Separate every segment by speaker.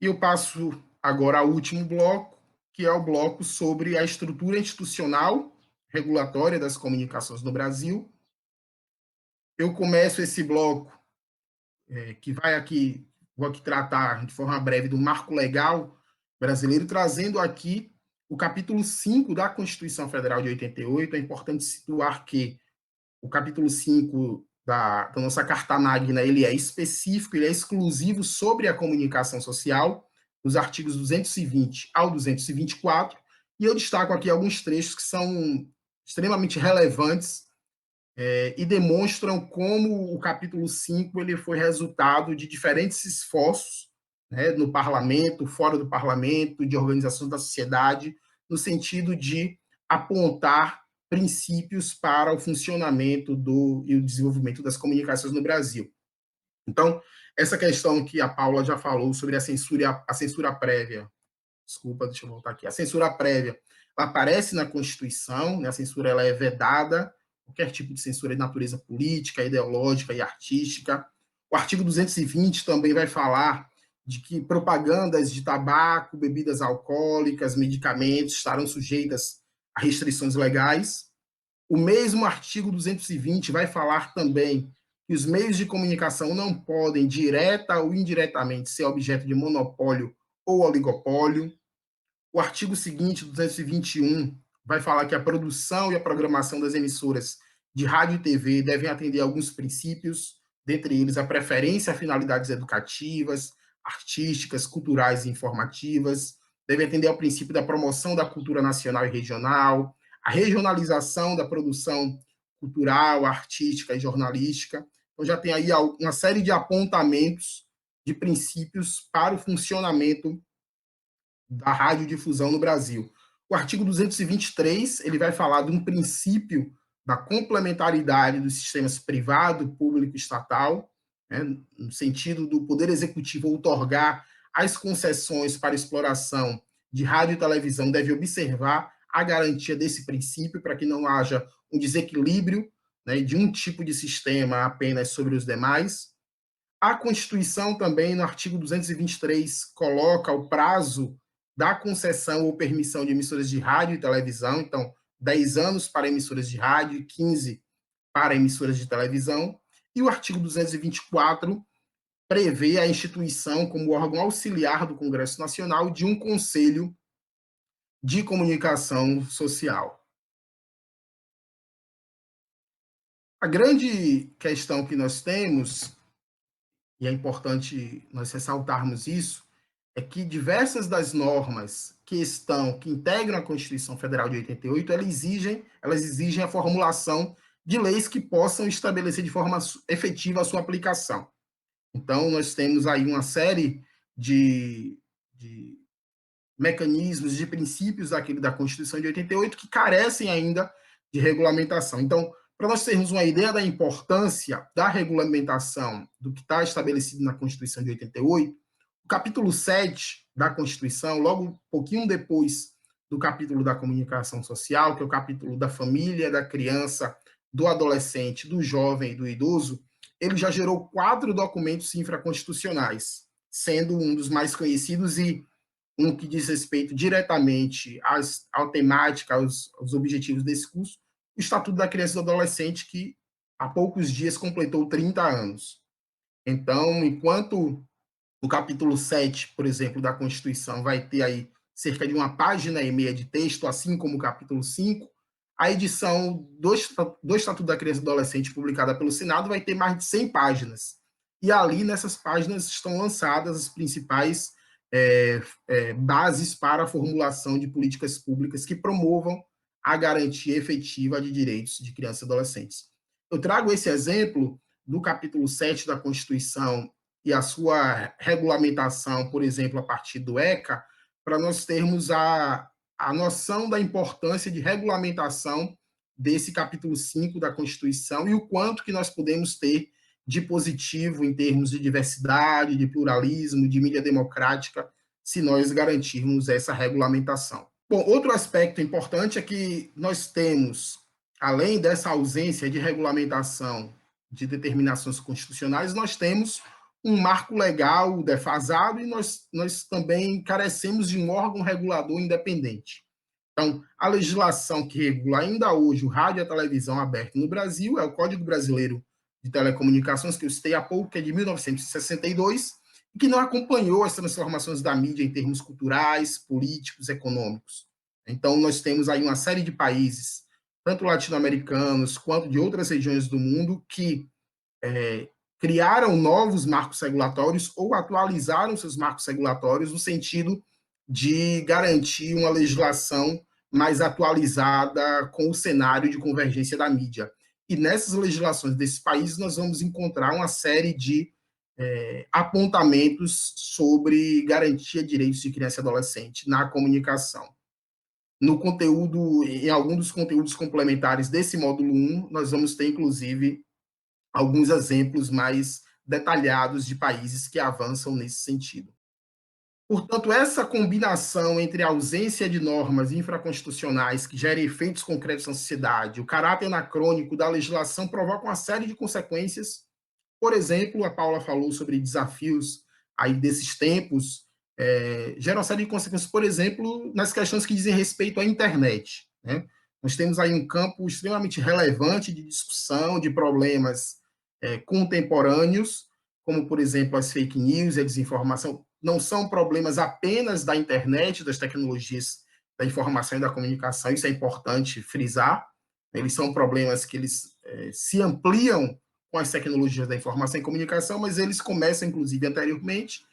Speaker 1: E eu passo agora ao último bloco, que é o bloco sobre a estrutura institucional regulatória das comunicações no Brasil. Eu começo esse bloco, que vou aqui tratar de forma breve do marco legal brasileiro, trazendo aqui o capítulo 5 da Constituição Federal de 88. É importante situar que o capítulo 5 da nossa Carta Magna, ele é específico, ele é exclusivo sobre a comunicação social, nos artigos 220 ao 224, e eu destaco aqui alguns trechos que são extremamente relevantes, e demonstram como o capítulo 5 ele foi resultado de diferentes esforços, né, no parlamento, fora do parlamento, de organização da sociedade, no sentido de apontar princípios para o funcionamento e o desenvolvimento das comunicações no Brasil. Então, essa questão que a Paula já falou sobre a censura prévia, desculpa, deixa eu voltar aqui, a censura prévia, ela aparece na Constituição, né, a censura ela é vedada, qualquer tipo de censura de natureza política, ideológica e artística. O artigo 220 também vai falar de que propagandas de tabaco, bebidas alcoólicas, medicamentos estarão sujeitas a restrições legais. O mesmo artigo 220 vai falar também que os meios de comunicação não podem, direta ou indiretamente, ser objeto de monopólio ou oligopólio. O artigo seguinte, 221, vai falar que a produção e a programação das emissoras de rádio e TV devem atender a alguns princípios, dentre eles a preferência a finalidades educativas, artísticas, culturais e informativas, deve atender ao princípio da promoção da cultura nacional e regional, a regionalização da produção cultural, artística e jornalística. Então, já tem aí uma série de apontamentos de princípios para o funcionamento da radiodifusão no Brasil. O artigo 223 ele vai falar de um princípio da complementaridade dos sistemas privado, público e estatal, né, no sentido do Poder Executivo outorgar as concessões para exploração de rádio e televisão, deve observar a garantia desse princípio para que não haja um desequilíbrio, né, de um tipo de sistema apenas sobre os demais. A Constituição também, no artigo 223, coloca o prazo da concessão ou permissão de emissoras de rádio e televisão, então, 10 anos para emissoras de rádio e 15 para emissoras de televisão. E o artigo 224 prevê a instituição, como órgão auxiliar do Congresso Nacional, de um Conselho de Comunicação Social. A grande questão que nós temos, e é importante nós ressaltarmos isso, é que diversas das normas que integram a Constituição Federal de 88, elas exigem a formulação de leis que possam estabelecer de forma efetiva a sua aplicação. Então, nós temos aí uma série de mecanismos, de princípios da Constituição de 88 que carecem ainda de regulamentação. Então, para nós termos uma ideia da importância da regulamentação do que está estabelecido na Constituição de 88, o capítulo 7 da Constituição, logo um pouquinho depois do capítulo da comunicação social, que é o capítulo da família, da criança, do adolescente, do jovem e do idoso, ele já gerou 4 documentos infraconstitucionais, sendo um dos mais conhecidos e um que diz respeito diretamente à temática, aos objetivos desse curso, o Estatuto da Criança e do Adolescente, que há poucos dias completou 30 anos. Então, enquanto o capítulo 7, por exemplo, da Constituição vai ter aí cerca de 1,5 página de texto, assim como o capítulo 5, a edição do Estatuto da Criança e do Adolescente, publicada pelo Senado, vai ter mais de 100 páginas. E ali, nessas páginas, estão lançadas as principais bases para a formulação de políticas públicas que promovam a garantia efetiva de direitos de crianças e adolescentes. Eu trago esse exemplo do capítulo 7 da Constituição e a sua regulamentação, por exemplo, a partir do ECA, para nós termos a noção da importância de regulamentação desse capítulo 5 da Constituição e o quanto que nós podemos ter de positivo em termos de diversidade, de pluralismo, de mídia democrática, se nós garantirmos essa regulamentação. Bom, outro aspecto importante é que nós temos, além dessa ausência de regulamentação de determinações constitucionais, nós temos um marco legal defasado e nós também carecemos de um órgão regulador independente. Então, a legislação que regula ainda hoje o rádio e a televisão aberta no Brasil é o Código Brasileiro de Telecomunicações, que eu citei há pouco, que é de 1962, e que não acompanhou as transformações da mídia em termos culturais, políticos, econômicos. Então, nós temos aí uma série de países, tanto latino-americanos quanto de outras regiões do mundo, que criaram novos marcos regulatórios ou atualizaram seus marcos regulatórios no sentido de garantir uma legislação mais atualizada com o cenário de convergência da mídia. E nessas legislações desses países nós vamos encontrar uma série de apontamentos sobre garantia de direitos de criança e adolescente na comunicação. No conteúdo, em algum dos conteúdos complementares desse módulo 1, nós vamos ter, inclusive, alguns exemplos mais detalhados de países que avançam nesse sentido. Portanto, essa combinação entre a ausência de normas infraconstitucionais que gerem efeitos concretos na sociedade, o caráter anacrônico da legislação provoca uma série de consequências. Por exemplo, a Paula falou sobre desafios aí desses tempos, gera uma série de consequências, por exemplo, nas questões que dizem respeito à internet, né? Nós temos aí um campo extremamente relevante de discussão de problemas contemporâneos, como, por exemplo, as fake news e a desinformação, não são problemas apenas da internet, das tecnologias da informação e da comunicação, isso é importante frisar, eles são problemas que eles se ampliam com as tecnologias da informação e comunicação, mas eles começam, inclusive, anteriormente,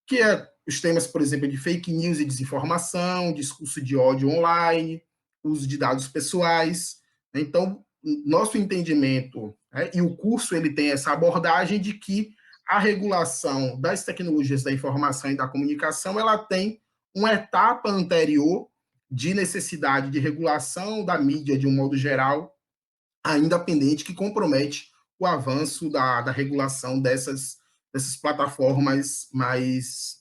Speaker 1: que é os temas, por exemplo, de fake news e desinformação, discurso de ódio online, uso de dados pessoais. Então, nosso entendimento, e o curso ele tem essa abordagem de que a regulação das tecnologias da informação e da comunicação ela tem uma etapa anterior de necessidade de regulação da mídia de um modo geral, ainda pendente, que compromete o avanço da regulação dessas plataformas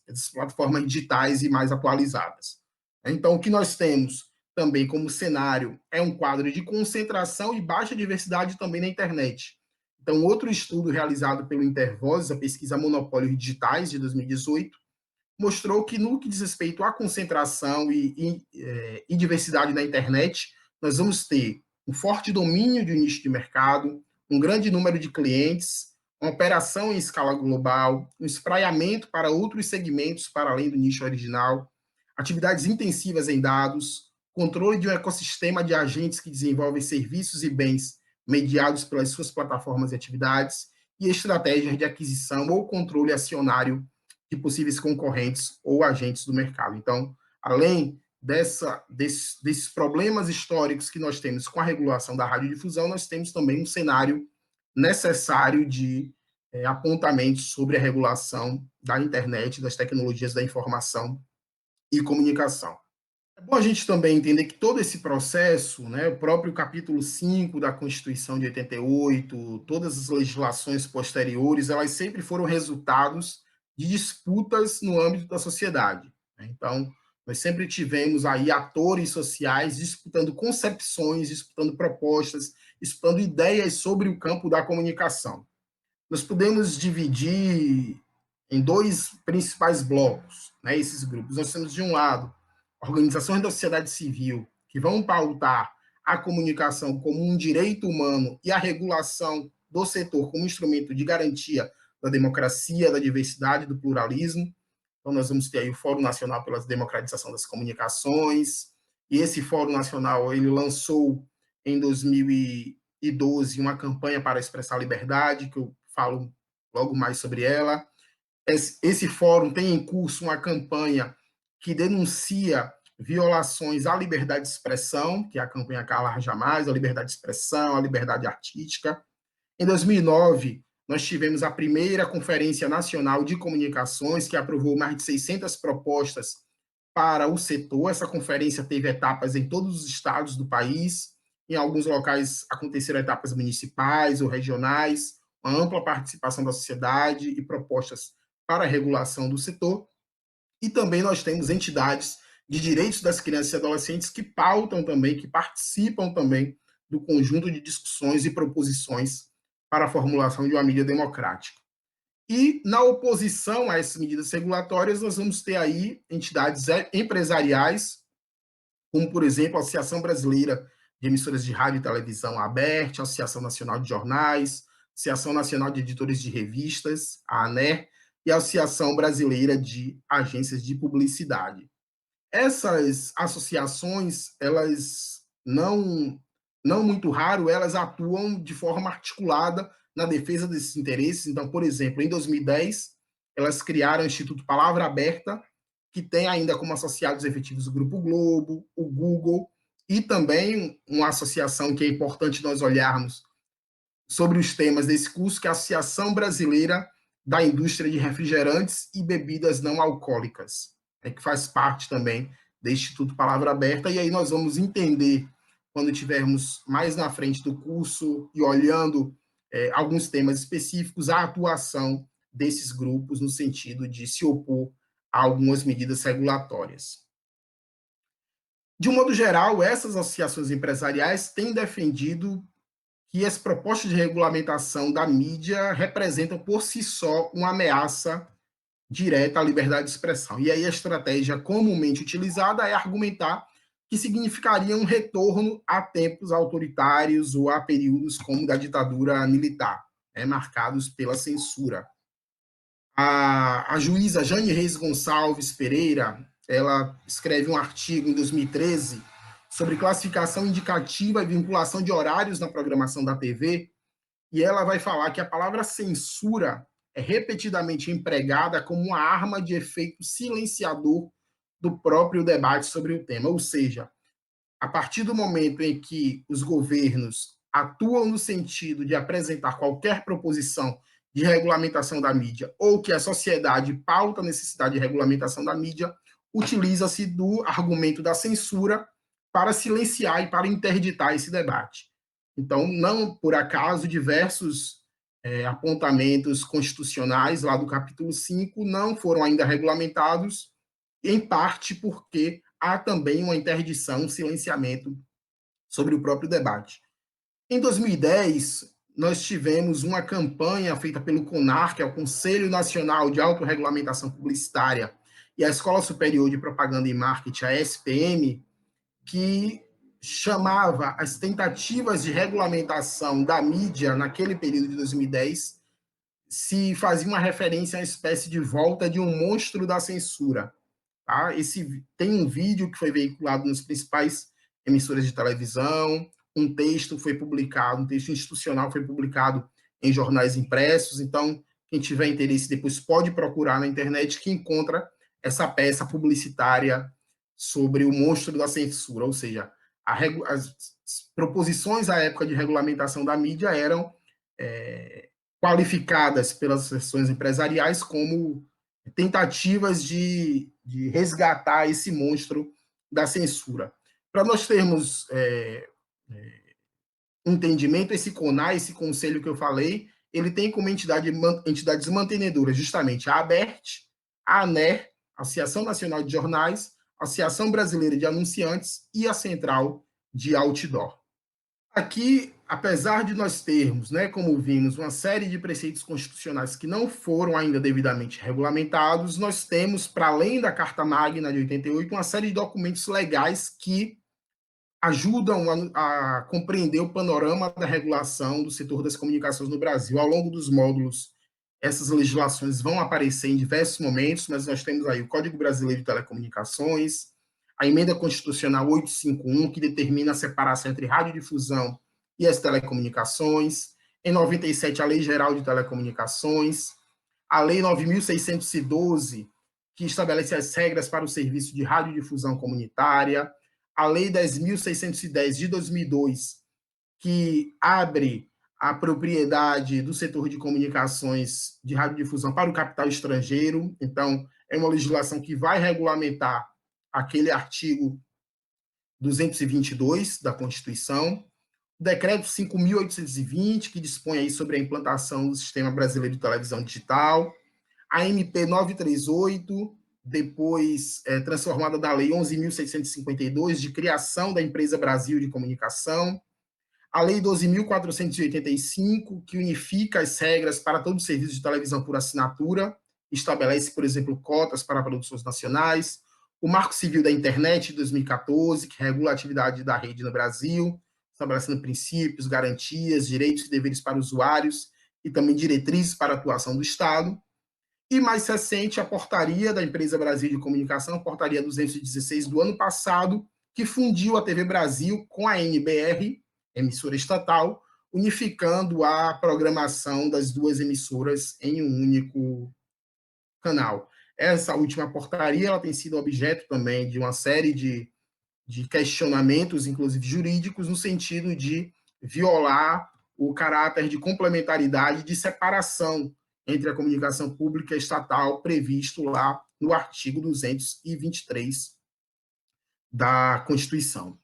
Speaker 1: essas plataformas digitais e mais atualizadas. Então, o que nós temos também como cenário é um quadro de concentração e baixa diversidade também na internet. Então, outro estudo realizado pelo Intervozes, a pesquisa Monopólios Digitais de 2018, mostrou que no que diz respeito à concentração e diversidade na internet, nós vamos ter um forte domínio de um nicho de mercado, um grande número de clientes, uma operação em escala global, um espraiamento para outros segmentos para além do nicho original, atividades intensivas em dados, controle de um ecossistema de agentes que desenvolvem serviços e bens mediados pelas suas plataformas e atividades, e estratégias de aquisição ou controle acionário de possíveis concorrentes ou agentes do mercado. Então, além desses problemas históricos que nós temos com a regulação da radiodifusão, nós temos também um cenário necessário de apontamentos sobre a regulação da internet, das tecnologias da informação e comunicação. É bom a gente também entender que todo esse processo, né, o próprio capítulo 5 da Constituição de 88, todas as legislações posteriores, elas sempre foram resultados de disputas no âmbito da sociedade, né? Então, nós sempre tivemos aí atores sociais disputando concepções, disputando propostas, disputando ideias sobre o campo da comunicação. Nós podemos dividir em dois principais blocos, né, esses grupos. Nós temos, de um lado, organizações da sociedade civil que vão pautar a comunicação como um direito humano e a regulação do setor como instrumento de garantia da democracia, da diversidade, do pluralismo. Então, nós vamos ter aí o Fórum Nacional pela Democratização das Comunicações, e esse Fórum Nacional ele lançou em 2012 uma campanha para expressar liberdade, que eu falo logo mais sobre ela. Esse fórum tem em curso uma campanha que denuncia violações à liberdade de expressão, que é a campanha Calar Jamais, a liberdade de expressão, a liberdade artística. Em 2009, nós tivemos a primeira Conferência Nacional de Comunicações, que aprovou mais de 600 propostas para o setor. Essa conferência teve etapas em todos os estados do país. Em alguns locais aconteceram etapas municipais ou regionais, uma ampla participação da sociedade e propostas para a regulação do setor. E também nós temos entidades de direitos das crianças e adolescentes que pautam também, que participam também do conjunto de discussões e proposições para a formulação de uma mídia democrática. E, na oposição a essas medidas regulatórias, nós vamos ter aí entidades empresariais, como, por exemplo, a Associação Brasileira de Emissoras de Rádio e Televisão, a ABERT, a Associação Nacional de Jornais, a Associação Nacional de Editores de Revistas, a ANER, e a Associação Brasileira de Agências de Publicidade. Essas associações, elas não muito raro, elas atuam de forma articulada na defesa desses interesses. Então, por exemplo, em 2010, elas criaram o Instituto Palavra Aberta, que tem ainda como associados efetivos o Grupo Globo, o Google, e também uma associação que é importante nós olharmos sobre os temas desse curso, que é a Associação Brasileira da Indústria de Refrigerantes e Bebidas Não Alcoólicas, que faz parte também do Instituto Palavra Aberta, e aí nós vamos entender, quando estivermos mais na frente do curso e olhando alguns temas específicos, a atuação desses grupos no sentido de se opor a algumas medidas regulatórias. De um modo geral, essas associações empresariais têm defendido que as propostas de regulamentação da mídia representam por si só uma ameaça direta à liberdade de expressão. E aí a estratégia comumente utilizada é argumentar que significaria um retorno a tempos autoritários ou a períodos como da ditadura militar, marcados pela censura. A juíza Jane Reis Gonçalves Pereira, ela escreve um artigo em 2013 sobre classificação indicativa e vinculação de horários na programação da TV, e ela vai falar que a palavra censura é repetidamente empregada como uma arma de efeito silenciador do próprio debate sobre o tema. Ou seja, a partir do momento em que os governos atuam no sentido de apresentar qualquer proposição de regulamentação da mídia ou que a sociedade pauta a necessidade de regulamentação da mídia, utiliza-se do argumento da censura para silenciar e para interditar esse debate. Então, não por acaso, diversos apontamentos constitucionais lá do capítulo 5 não foram ainda regulamentados, em parte porque há também uma interdição, um silenciamento sobre o próprio debate. Em 2010, nós tivemos uma campanha feita pelo CONAR, que é o Conselho Nacional de Autorregulamentação Publicitária, e a Escola Superior de Propaganda e Marketing, a SPM, que chamava as tentativas de regulamentação da mídia naquele período de 2010, se fazia uma referência a uma espécie de volta de um monstro da censura. Tá? Tem um vídeo que foi veiculado nas principais emissoras de televisão, um texto foi publicado, um texto institucional foi publicado em jornais impressos, então quem tiver interesse depois pode procurar na internet que encontra essa peça publicitária sobre o monstro da censura, ou seja, as proposições à época de regulamentação da mídia eram qualificadas pelas associações empresariais como tentativas de resgatar esse monstro da censura. Para nós termos entendimento, esse CONAR, esse conselho que eu falei, ele tem como entidades mantenedoras justamente a ABERT, a ANER, Associação Nacional de Jornais, a Associação Brasileira de Anunciantes e a Central de Outdoor. Aqui, apesar de nós termos, como vimos, uma série de preceitos constitucionais que não foram ainda devidamente regulamentados, nós temos, para além da Carta Magna de 88, uma série de documentos legais que ajudam a compreender o panorama da regulação do setor das comunicações no Brasil. Ao longo dos módulos, essas legislações vão aparecer em diversos momentos, mas nós temos aí o Código Brasileiro de Telecomunicações, a Emenda Constitucional 851, que determina a separação entre radiodifusão e as telecomunicações, em 97, a Lei Geral de Telecomunicações, a Lei 9.612, que estabelece as regras para o serviço de radiodifusão comunitária, a Lei 10.610 de 2002, que abre a propriedade do setor de comunicações de radiodifusão para o capital estrangeiro. Então, é uma legislação que vai regulamentar aquele artigo 222 da Constituição, o decreto 5.820, que dispõe aí sobre a implantação do Sistema Brasileiro de Televisão Digital, a MP 938, depois transformada da Lei 11.652, de criação da Empresa Brasil de Comunicação, A Lei 12.485, que unifica as regras para todo o serviço de televisão por assinatura, estabelece, por exemplo, cotas para produções nacionais. O Marco Civil da Internet, de 2014, que regula a atividade da rede no Brasil, estabelecendo princípios, garantias, direitos e deveres para usuários e também diretrizes para a atuação do Estado. E mais recente, a portaria da Empresa Brasil de Comunicação, a portaria 216 do ano passado, que fundiu a TV Brasil com a NBR, emissora estatal, unificando a programação das duas emissoras em um único canal. Essa última portaria ela tem sido objeto também de uma série de questionamentos, inclusive jurídicos, no sentido de violar o caráter de complementaridade, de separação entre a comunicação pública e estatal previsto lá no artigo 223 da Constituição.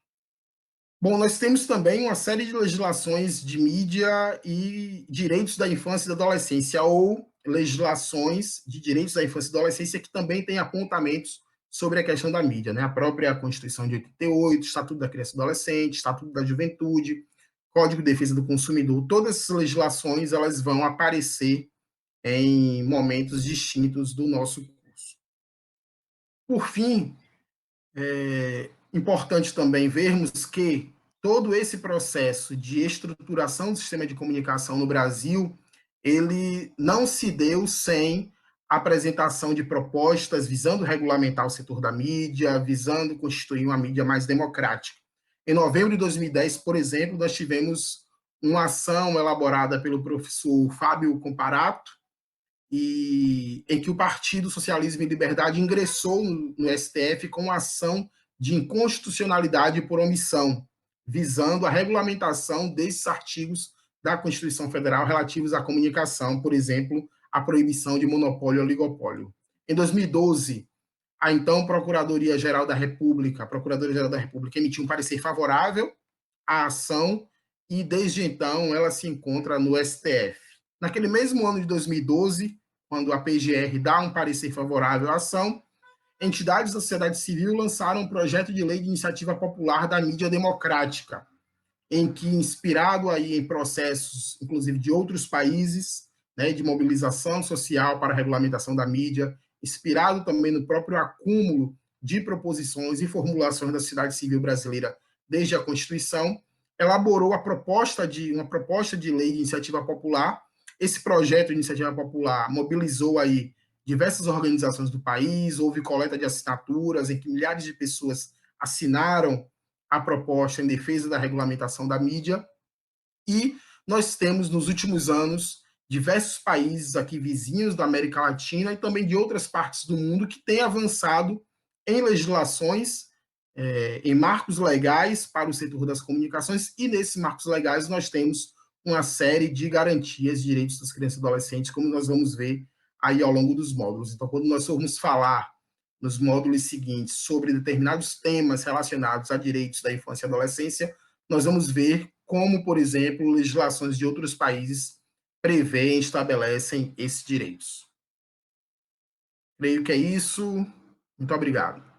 Speaker 1: Bom, nós temos também uma série de legislações de mídia e direitos da infância e da adolescência, ou legislações de direitos da infância e da adolescência que também têm apontamentos sobre a questão da mídia, né? A própria Constituição de 88, Estatuto da Criança e do Adolescente, Estatuto da Juventude, Código de Defesa do Consumidor, todas essas legislações elas vão aparecer em momentos distintos do nosso curso. Por fim, é importante também vermos que todo esse processo de estruturação do sistema de comunicação no Brasil, ele não se deu sem a apresentação de propostas visando regulamentar o setor da mídia, visando constituir uma mídia mais democrática. Em novembro de 2010, por exemplo, nós tivemos uma ação elaborada pelo professor Fábio Comparato, e em que o Partido Socialismo e Liberdade ingressou no STF com uma ação de inconstitucionalidade por omissão, visando a regulamentação desses artigos da Constituição Federal relativos à comunicação, por exemplo, a proibição de monopólio e oligopólio. Em 2012, a então Procuradoria-Geral da República, a Procuradoria-Geral da República emitiu um parecer favorável à ação e, desde então, ela se encontra no STF. Naquele mesmo ano de 2012, quando a PGR dá um parecer favorável à ação, entidades da sociedade civil lançaram um projeto de lei de iniciativa popular da mídia democrática, em que, inspirado aí em processos, inclusive de outros países, né, de mobilização social para a regulamentação da mídia, inspirado também no próprio acúmulo de proposições e formulações da sociedade civil brasileira desde a Constituição, elaborou uma proposta de lei de iniciativa popular. Esse projeto de iniciativa popular mobilizou aí diversas organizações do país, houve coleta de assinaturas em que milhares de pessoas assinaram a proposta em defesa da regulamentação da mídia, e nós temos, nos últimos anos, diversos países aqui vizinhos da América Latina e também de outras partes do mundo que têm avançado em legislações, em marcos legais para o setor das comunicações, e nesses marcos legais nós temos uma série de garantias de direitos das crianças e adolescentes, como nós vamos ver aí ao longo dos módulos. Então, quando nós formos falar nos módulos seguintes sobre determinados temas relacionados a direitos da infância e adolescência, nós vamos ver como, por exemplo, legislações de outros países prevêem e estabelecem esses direitos. Creio que é isso. Muito obrigado.